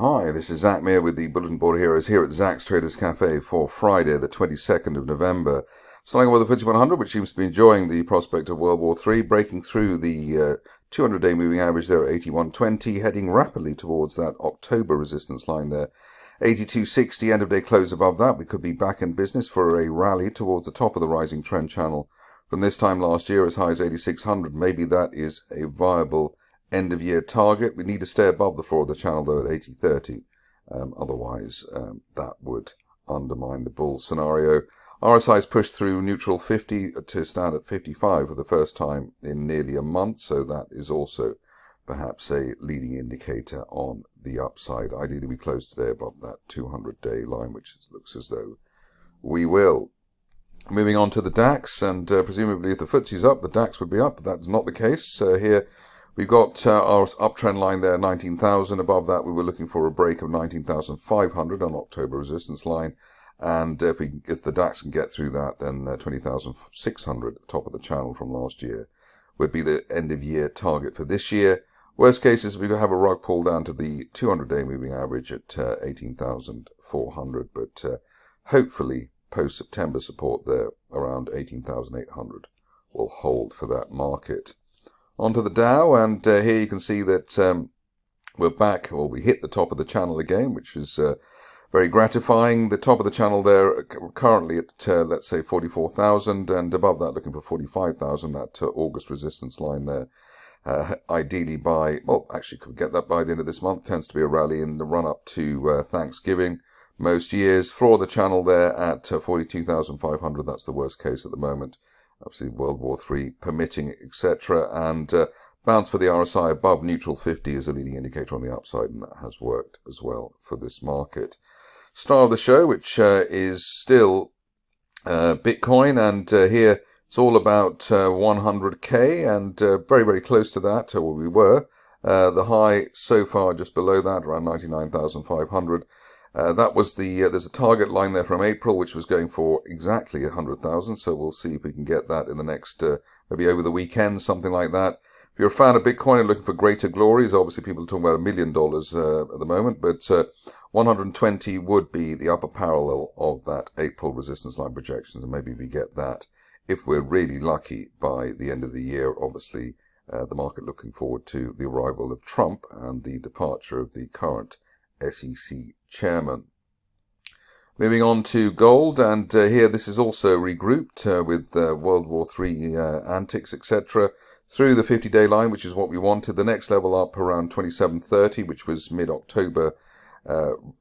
Hi, this is Zach Meir with the Bulletin Board Heroes here at Zach's Traders Cafe for Friday, the 22nd of November. Starting with the FTSE 100, which seems to be enjoying the prospect of World War III, breaking through the 200-day moving average there at 81.20, heading rapidly towards that October resistance line there. 82.60, end of day close above that. We could be back in business for a rally towards the top of the rising trend channel from this time last year as high as 8600. Maybe that is a viable end of year target. We need to stay above the floor of the channel though at 80.30. Otherwise, that would undermine the bull scenario. RSI's pushed through neutral 50 to stand at 55 for the first time in nearly a month, so that is also perhaps a leading indicator on the upside. Ideally, we close today above that 200-day line, which looks as though we will. Moving on to the DAX, and presumably if the FTSE's up, the DAX would be up, but that's not the case. Here we've got our uptrend line there, 19,000. Above that, we were looking for a break of 19,500 on October resistance line. And if the DAX can get through that, then 20,600 at the top of the channel from last year would be the end of year target for this year. Worst case is we could have a rug pull down to the 200-day moving average at 18,400, but hopefully post-September support there around 18,800 will hold for that market. Onto the Dow, and here you can see that we're back, or we hit the top of the channel again, which is very gratifying. The top of the channel there currently at, let's say, 44,000, and above that looking for 45,000, that August resistance line there. Ideally by, well, actually could get that by the end of this month. Tends to be a rally in the run-up to Thanksgiving most years. Floor of the channel there at 42,500. That's the worst case at the moment. Obviously, World War III permitting, etc. And bounce for the RSI above neutral 50 is a leading indicator on the upside, and that has worked as well for this market. Star of the show, which is still Bitcoin, and here it's all about 100k, and very, very close to that, where we were. The high so far just below that, around 99,500. That was there's a target line there from April, which was going for exactly 100,000. So we'll see if we can get that in the next, maybe over the weekend, something like that. If you're a fan of Bitcoin and looking for greater glories, obviously people are talking about $1 million at the moment, but 120 would be the upper parallel of that April resistance line projections, and maybe we get that if we're really lucky by the end of the year. Obviously, the market looking forward to the arrival of Trump and the departure of the current SEC chairman. Moving on to gold, and here this is also regrouped with World War III antics, etc. through the 50-day line, which is what we wanted. The next level up around 27.30, which was mid-October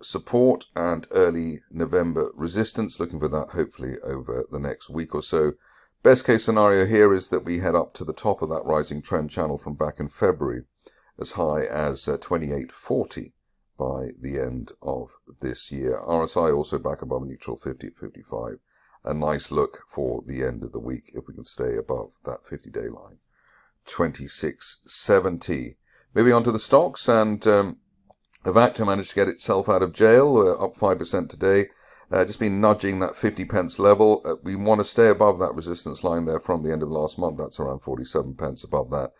support, and early November resistance. Looking for that hopefully over the next week or so. Best case scenario here is that we head up to the top of that rising trend channel from back in February, as high as 28.40 by the end of this year. RSI also back above neutral 50 at 55. A nice look for the end of the week if we can stay above that 50-day line. 26.70. Moving on to the stocks, and Avacta managed to get itself out of jail, up 5% today. Just been nudging that 50 pence level. We want to stay above that resistance line there from the end of last month. That's around 47 pence above that.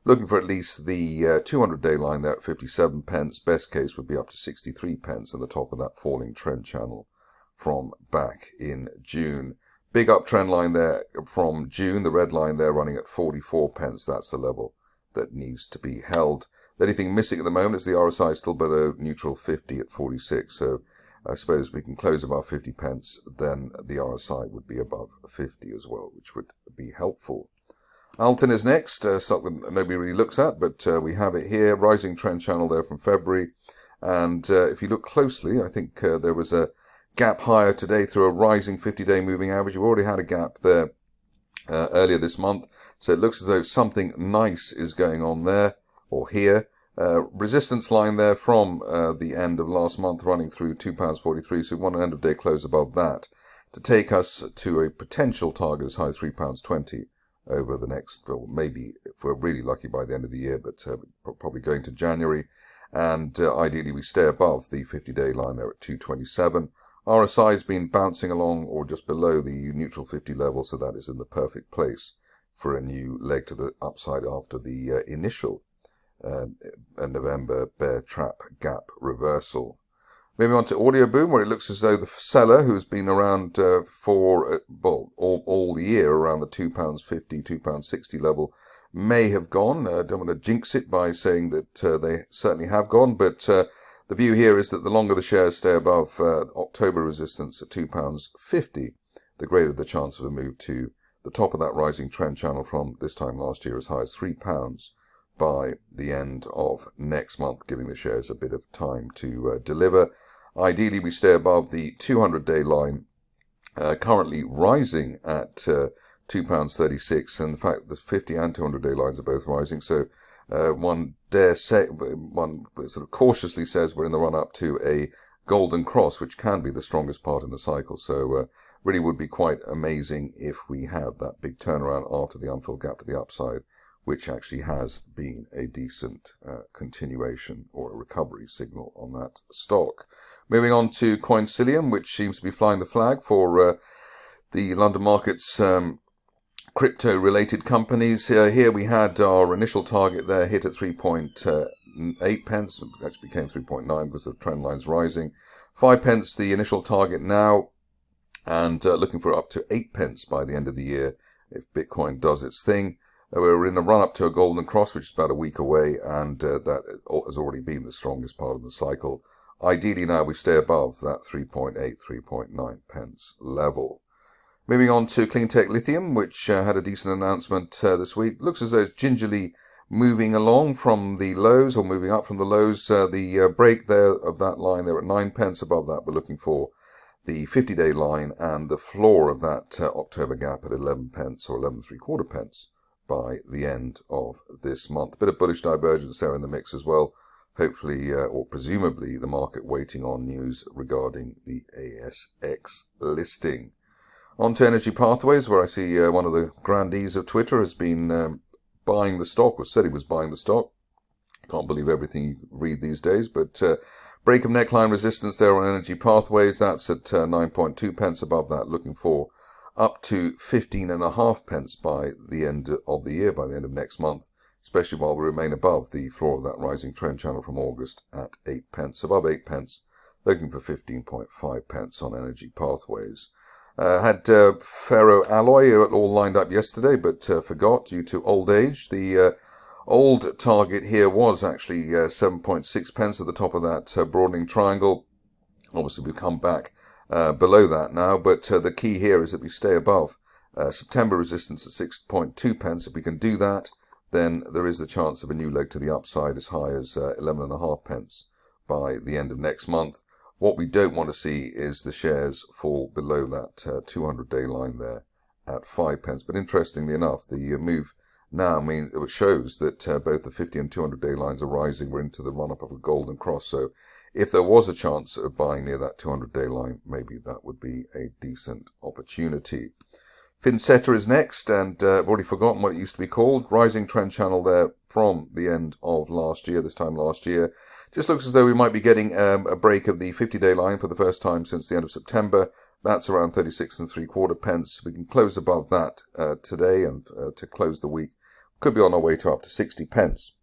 Looking for at least the 200-day line there at 57 pence. Best case would be up to 63 pence at the top of that falling trend channel from back in June. Big uptrend line there from June. The red line there running at 44 pence. That's the level that needs to be held. The only thing missing at the moment is the RSI still below neutral 50 at 46. So I suppose we can close above 50 pence. Then the RSI would be above 50 as well, which would be helpful. Altyn is next, stock that nobody really looks at, but we have it here. Rising trend channel there from February. And if you look closely, I think there was a gap higher today through a rising 50-day moving average. We've already had a gap there earlier this month. So it looks as though something nice is going on there, or here. Resistance line there from the end of last month running through £2.43. So we want an end of day close above that to take us to a potential target as high as £3.20. Over the next, well, maybe if we're really lucky by the end of the year, but probably going to January. And ideally we stay above the 50-day line there at 227. RSI has been bouncing along or just below the neutral 50 level, so that is in the perfect place for a new leg to the upside after the initial a November bear trap gap reversal. Moving on to Audioboom, where it looks as though the seller, who's been around for all the year around the £2.50, £2.60 level, may have gone. I don't want to jinx it by saying that they certainly have gone, but the view here is that the longer the shares stay above October resistance at £2.50, the greater the chance of a move to the top of that rising trend channel from this time last year as high as £3 by the end of next month, giving the shares a bit of time to deliver. Ideally, we stay above the 200-day line, currently rising at £2.36, and in fact, the 50 and 200-day lines are both rising. So one sort of cautiously says we're in the run-up to a golden cross, which can be the strongest part in the cycle. So really would be quite amazing if we have that big turnaround after the unfilled gap to the upside, which actually has been a decent continuation or a recovery signal on that stock. Moving on to Coinsilium, which seems to be flying the flag for the London market's crypto-related companies. Here we had our initial target there hit at 3.8 pence. It actually became 3.9 because the trend line's rising. 5 pence the initial target now, and looking for up to 8 pence by the end of the year if Bitcoin does its thing. We're in a run-up to a golden cross, which is about a week away, and that has already been the strongest part of the cycle. Ideally now we stay above that 3.8, 3.9 pence level. Moving on to CleanTech Lithium, which had a decent announcement this week. Looks as though it's gingerly moving along from the lows, or moving up from the lows. The break there of that line there at 9 pence. Above that, we're looking for the 50-day line and the floor of that October gap at 11 pence or 11.75 pence by the end of this month. Bit of bullish divergence there in the mix as well. Hopefully, or presumably, the market waiting on news regarding the ASX listing. On to EnergyPathways, where I see one of the grandees of Twitter has been buying the stock, or said he was buying the stock. Can't believe everything you read these days, but break of neckline resistance there on EnergyPathways. That's at 9.2 pence. Above that, looking for up to 15.5 pence by the end of the year, by the end of next month, especially while we remain above the floor of that rising trend channel from August at 8 pence. Above 8 pence, looking for 15.5 pence on EnergyPathways. Had Pharaoh Alloy all lined up yesterday, but forgot due to old age. The old target here was actually 7.6 pence at the top of that broadening triangle. Obviously, we've come back below that now, but the key here is that we stay above September resistance at 6.2 pence. If we can do that, then there is the chance of a new leg to the upside as high as 11.5 pence by the end of next month. What we don't want to see is the shares fall below that 200-day line there at 5 pence. But interestingly enough, the move now shows that both the 50 and 200-day lines are rising. We're into the run-up of a golden cross. So if there was a chance of buying near that 200-day line, maybe that would be a decent opportunity. Finseta is next, and I've already forgotten what it used to be called. Rising trend channel there from the end of last year, this time last year. Just looks as though we might be getting a break of the 50-day line for the first time since the end of September. That's around 36.75 pence. We can close above that today, and to close the week, could be on our way to up to 60 pence.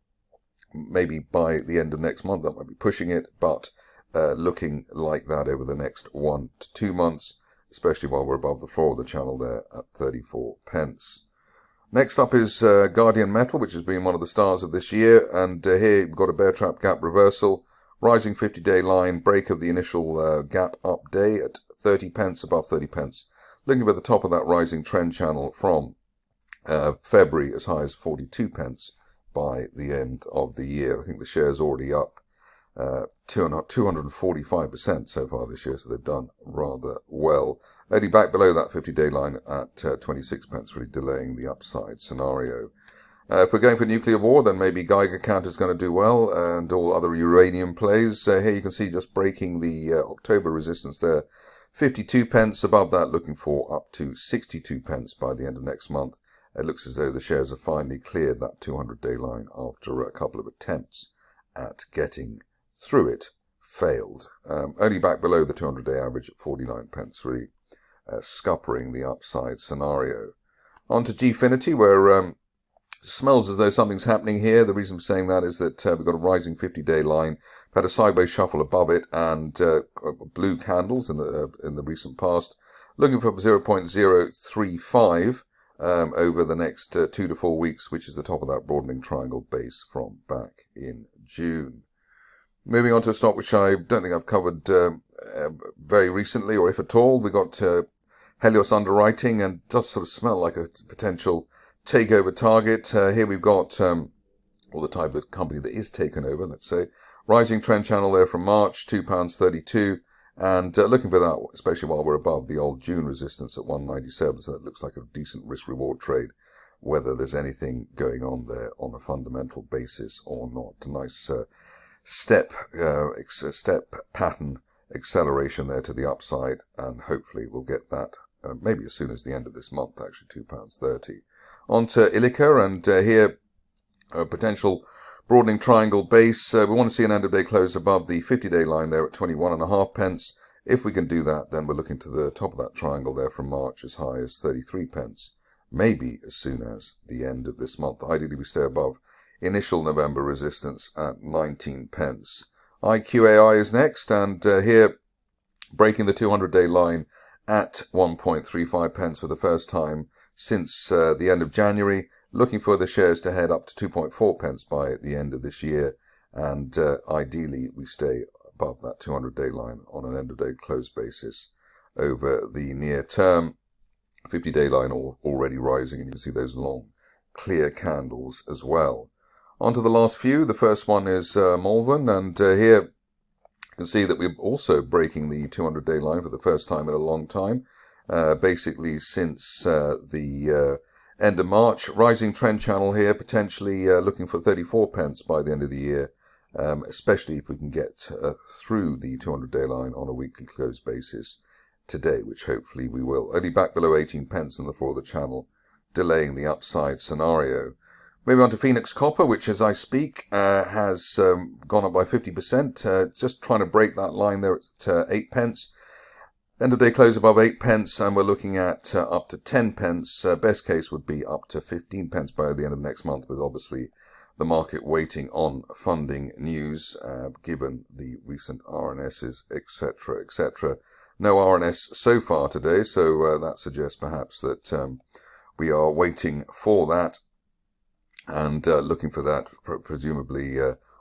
Maybe by the end of next month, that might be pushing it, but looking like that over the next 1 to 2 months, especially while we're above the floor of the channel there at 34 pence. Next up is Guardian Metal, which has been one of the stars of this year, and here we've got a bear trap gap reversal, rising 50-day line, break of the initial gap up day at 30 pence, above 30 pence, looking at the top of that rising trend channel from February as high as 42 pence by the end of the year. I think the share's already up 245% so far this year, so they've done rather well. Only back below that 50-day line at 26 pence, really delaying the upside scenario. If we're going for nuclear war, then maybe Geiger Counter's going to do well, and all other uranium plays. Here you can see just breaking the October resistance there. 52 pence. Above that, looking for up to 62 pence by the end of next month. It looks as though the shares have finally cleared that 200-day line after a couple of attempts at getting through it. Failed. Only back below the 200-day average at 49 pence, really scuppering the upside scenario. On to Gfinity, where Smells as though something's happening here. The reason for saying that is that we've got a rising 50-day line, had a sideways shuffle above it, and blue candles in the recent past. Looking for 0.035 over the next 2 to 4 weeks, which is the top of that broadening triangle base from back in June. Moving on to a stock which I don't think I've covered very recently, or if at all. We got Helios Underwriting, and does sort of smell like a potential takeover target. Here we've got, or the type of company that is taken over, let's say. Rising trend channel there from March, £2.32, and looking for that, especially while we're above the old June resistance at 197, so that looks like a decent risk-reward trade, whether there's anything going on there on a fundamental basis or not. A nice step pattern acceleration there to the upside, and hopefully we'll get that maybe as soon as the end of this month, actually, £2.30. On to Ilica, and here a potential broadening triangle base. We want to see an end of day close above the 50-day line there at 21.5 pence. If we can do that, then we're looking to the top of that triangle there from March as high as 33 pence, maybe as soon as the end of this month. Ideally, we stay above initial November resistance at 19 pence. IQAI is next, and here breaking the 200-day line at 1.35 pence for the first time since the end of January, looking for the shares to head up to 2.4 pence by the end of this year, and ideally we stay above that 200-day line on an end-of-day close basis over the near term. 50-day line already rising, and you can see those long, clear candles as well. On to the last few. The first one is Malvern, and here you can see that we're also breaking the 200-day line for the first time in a long time, basically since the end of March. Rising trend channel here, potentially looking for 34 pence by the end of the year, especially if we can get through the 200-day line on a weekly close basis today, which hopefully we will. Only back below 18 pence on the floor of the channel, delaying the upside scenario. Moving on to Phoenix Copper, which as I speak has gone up by 50%, just trying to break that line there at 8 pence. End of day close above 8 pence, and we're looking at up to 10 pence. Best case would be up to 15 pence by the end of next month, with obviously the market waiting on funding news, given the recent RNSs, etc., etc. No RNS so far today, so that suggests perhaps that we are waiting for that, and looking for that, presumably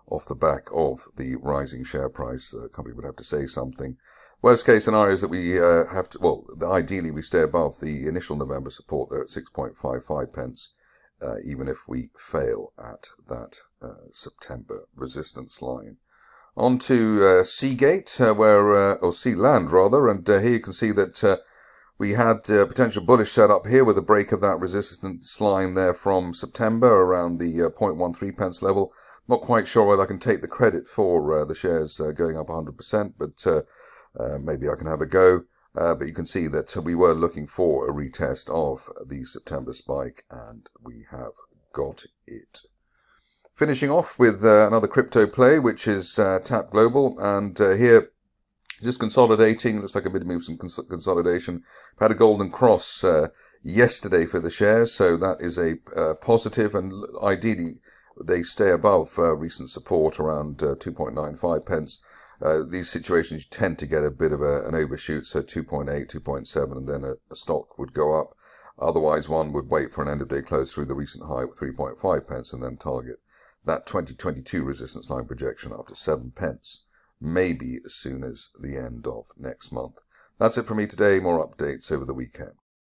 off the back of the rising share price. The company would have to say something. Worst case scenario is that we have to, well, ideally we stay above the initial November support there at 6.55 pence, even if we fail at that September resistance line. On to Seagate, or Sealand rather, and here you can see that we had potential bullish setup here with a break of that resistance line there from September around the 0.13 pence level. Not quite sure whether I can take the credit for the shares going up 100%, but maybe I can have a go. But you can see that we were looking for a retest of the September spike, and we have got it. Finishing off with another crypto play, which is Tap Global, and here just consolidating. Looks like a bit of some consolidation. Had a golden cross yesterday for the shares, so that is a positive, and ideally they stay above recent support around 2.95 pence. These situations you tend to get a bit of an overshoot, so 2.8, 2.7, and then a stock would go up. Otherwise, one would wait for an end-of-day close through the recent high of 3.5 pence and then target that 2022 resistance line projection up to 7 pence, maybe as soon as the end of next month. That's it for me today. More updates over the weekend.